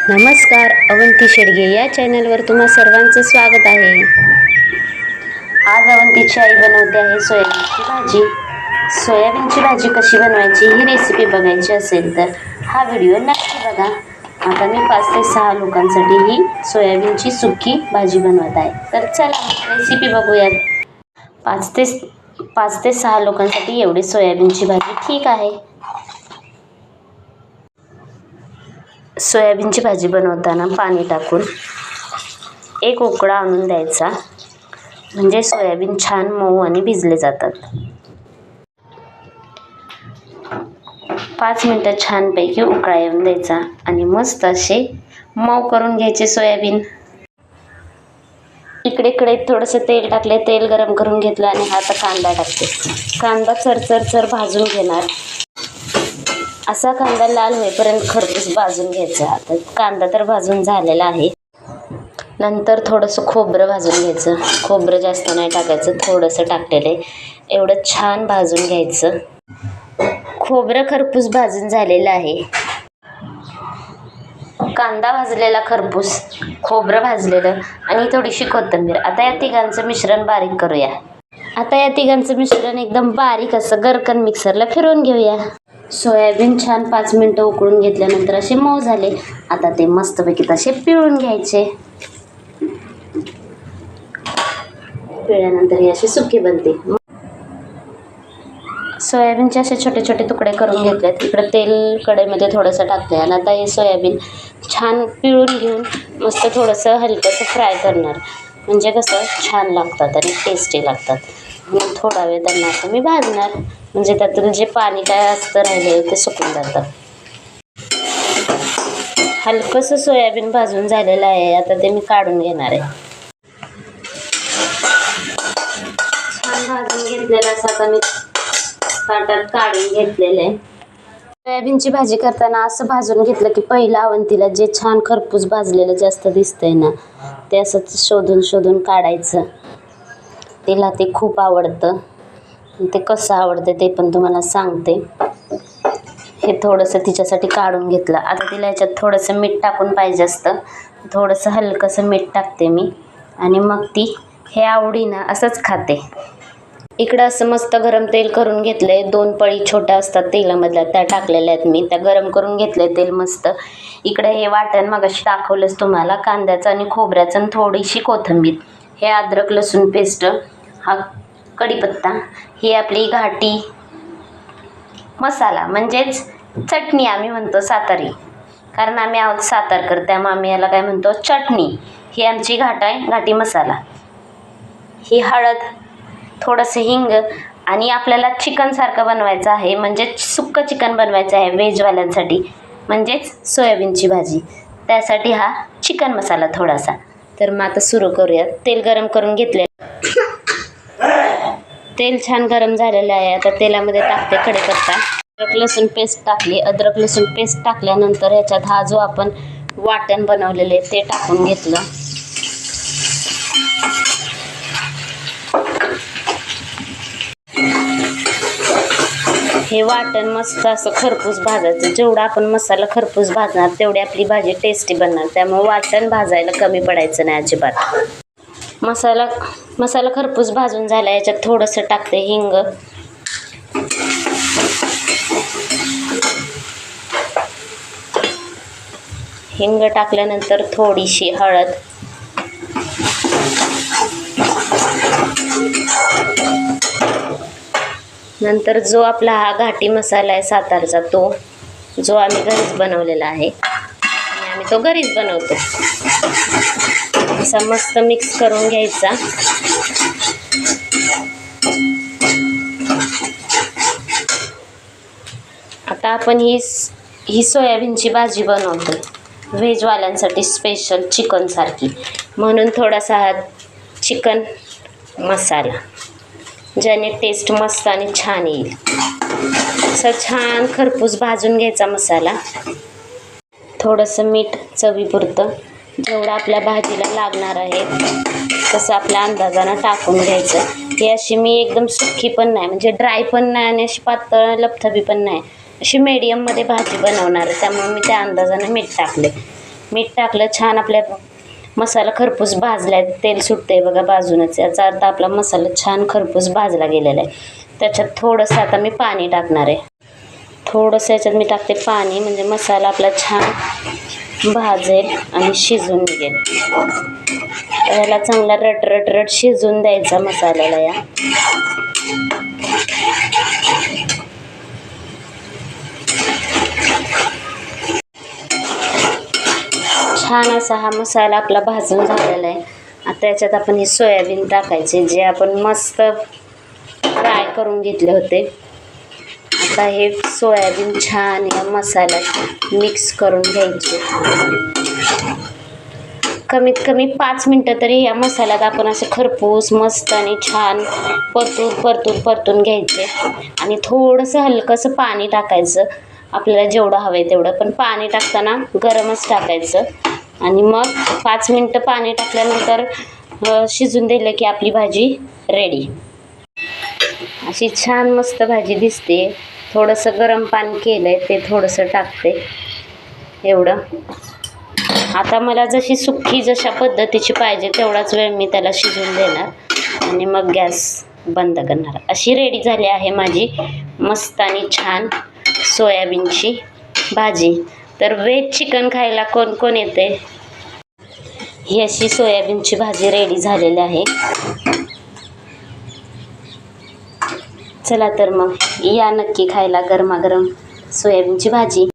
नमस्कार, अवंती शेडगे या चॅनलवर तुम्हा सर्वांचं स्वागत आहे। आज अवंतीची आई बनवते आहे सोयाबीनची भाजी। सोयाबीनची भाजी कशी बनवायची ही रेसिपी बघायची असेल तर हा व्हिडिओ नक्की बघा। आता मी 5 ते 6 लोकांसाठी ही सोयाबीनची सुकी भाजी बनवत आहे। तर चला रेसिपी बघूयात। 5 ते 6 लोकांसाठी एवढी सोयाबीनची भाजी ठीक आहे। सोयाबीनची भाजी बनवताना पाणी टाकून एक उकळा आणून द्यायचा, म्हणजे सोयाबीन छान मऊ आणि भिजले जातात। 5 मिनिटं छानपैकी उकळा येऊन द्यायचा आणि मस्त असे मऊ करून घ्यायचे सोयाबीन। इकडे कढईत थोडंसं तेल टाकले, तेल गरम करून घेतलं आणि आता कांदा टाकते। कांदा चरचर भाजून घेणार। असा कांदा लाल होईपर्यंत खरपूस भाजून घ्यायचा। आता कांदा तर भाजून झालेला आहे। नंतर थोडंसं खोबरं भाजून घ्यायचं। खोबरं जास्त नाही टाकायचं, थोडंसं टाकलेलं आहे। एवढं छान भाजून घ्यायचं। खोबरं खरपूस भाजून झालेलं आहे। कांदा भाजलेला खरपूस, खोबरं भाजलेलं आणि थोडीशी कोथिंबीर। आता या तिघांचं मिश्रण बारीक करूया। आता या तिघांचं मिश्रण एकदम बारीक असं गरकन मिक्सरला फिरवून घेऊया। सोयाबीन छान 5 मिनिटं उकळून घेतल्यानंतर असे मऊ झाले। आता ते मस्तपैकी तसे पिळून घ्यायचे। पिळल्यानंतर हे असे सुके बनते। सोयाबीनचे असे छोटे छोटे तुकडे करून घेतलेत। इकडे तेल कढईमध्ये थोडंसं टाकते आणि आता हे सोयाबीन छान पिळून घेऊन मस्त थोडंसं हलकंसं फ्राय करणार, म्हणजे कसं छान लागतात आणि टेस्टी लागतात। म्हणून थोडा वेळ त्यांना असं मी भाजणार, म्हणजे त्यातून जे पाणी काय असतं राहिलेलं ते सुकून जातं। हलकंसं सोयाबीन भाजून झालेलं आहे। आता ते मी काढून घेणार आहे। छान भाजून घेतलेलं असं आता मी ताटात काढून घेतलेलं आहे। सोयाबीनची भाजी करताना असं भाजून घेतलं की पहिलं अवंतीला जे छान खरपूस भाजलेलं जास्त दिसतंय ना, ते असं शोधून शोधून काढायचं। तिला ते खूप आवडतं। ते कसं आवडतं ते पण तुम्हाला सांगते। हे थोडंसं तिच्यासाठी काढून घेतलं। आता तिला याच्यात थोडंसं मीठ टाकून पाहिजे असतं, थोडंसं हलकंसं मीठ टाकते मी आणि मग ती हे आवडीनं असंच खाते। इकडं असं मस्त गरम तेल करून घेतलंय। 2 पळी छोट्या असतात तेलामधल्या, त्या टाकलेल्या आहेत मी। त्या गरम करून घेतलंय तेल मस्त। इकडे हे वाटण मगाशी दाखवलंच तुम्हाला, कांद्याचं आणि खोबऱ्याचं आणि थोडीशी कोथिंबीर। हे अद्रक लसूण पेस्ट, हा कढीपत्ता, ही आपली घाटी मसाला म्हणजेच चटणी आम्ही म्हणतो सातारी, कारण आम्ही आहोत सातारकर, त्यामुळे आम्ही याला काय म्हणतो चटणी। ही आमची घाटी मसाला। ही हळद, थोडंसं हिंग आणि आपल्याला चिकनसारखं बनवायचं आहे, म्हणजे सुक्कं चिकन बनवायचं आहे व्हेजवाल्यांसाठी, म्हणजेच सोयाबीनची भाजी, त्यासाठी हा चिकन मसाला थोडासा। तर मग आता सुरू करूया। तेल गरम करून घेतले। तेल छान गरम झालेलं आहे। आता तेलामध्ये टाकते कढीपत्ता, अद्रक लसूण पेस्ट टाकली। अद्रक लसूण पेस्ट टाकल्यानंतर ह्याच्यात हा जो आपण वाटण बनवलेलं आहे ते टाकून घेतलं। हे वाटण मस्त असं खरपूस भाजायचं। जेवढा आपण मसाला खरपूस भाजणार तेवढी आपली भाजी टेस्टी बनणार, त्यामुळे वाटण भाजायला कमी पडायचं नाही अजिबात। मसाला खरपूस भाजून झाला। याच्यात थोडंसं टाकते हिंग, हिंग टाकल्यानंतर थोडीशी हळद, नंतर जो आपला हा घाटी मसाला आहे सातारचा, तो जो आम्ही घरीच बनवलेला आहे आणि आम्ही तो घरीच बनवतो, असा मस्त मिक्स करून घ्यायचा। आता आपण ही सोयाबीनची भाजी बनवतो व्हेजवाल्यांसाठी स्पेशल चिकनसारखी, म्हणून थोडासा हा चिकन मसाला, ज्याने टेस्ट मस्त आणि छान येईल। असा छान खरपूस भाजून घ्यायचा मसाला। थोडंसं मीठ चवीपुरतं, जेवढं आपल्या भाजीला लागणार आहे तसं आपल्या अंदाजानं टाकून घ्यायचं। ही अशी मी एकदम सुकी पण नाही, म्हणजे ड्राय पण नाही आणि अशी पातळ लपथबी पण नाही, अशी मीडियममध्ये भाजी बनवणार आहे, त्यामुळे मी त्या अंदाजानं मीठ टाकले। मीठ टाकलं, छान आपल्या मसाला खरपूस भाजलाय, तेल सुटतंय बघा बाजूनच, याचा अर्थ आपला मसाला छान खरपूस भाजला गेलेला आहे. त्याच्यात थोडंसं आता मी पाणी टाकणार आहे. थोडंसं याच्यात मी टाकते पाणी, म्हणजे मसाला आपला छान भाजेल आणि शिजून निघेल. याला चांगला रट शिजून द्यायचा मसाल्याला. या छान असा हा मसाला आपला भाजून झालेला आहे. आता याच्यात आपण हे सोयाबीन टाकायचे, जे आपण मस्त फ्राय करून घेतले होते. आता हे सोयाबीन छान या मसाल्यात मिक्स करून घ्यायचे. कमीत कमी 5 मिनटं तरी या मसाल्यात आपण असे खरपूस मस्त आणि छान परतून घ्यायचे. आणि थोडंसं हलकंसं पाणी टाकायचं, आपल्याला जेवढं हवं आहे तेवढं. पण पाणी टाकताना गरमच टाकायचं. आणि मग 5 मिनटं पाणी टाकल्यानंतर शिजून दिलं की आपली भाजी रेडी. अशी छान मस्त भाजी दिसते. थोडंसं गरम पाणी केलंय, ते थोडंसं टाकते एवढं. आता मला जशी सुक्की जशा पद्धतीची पाहिजे तेवढाच वेळ मी त्याला शिजवून देणार आणि मग गॅस बंद करणार. अशी रेडी झाली आहे माझी मस्त आणि छान सोयाबीनची भाजी. तर व्हेज चिकन खायला कोण कोण येते? ही अशी सोयाबीनची भाजी रेडी झालेली आहे. चला तर मग या नक्की खायला गरमागरम सोयाबीनची भाजी.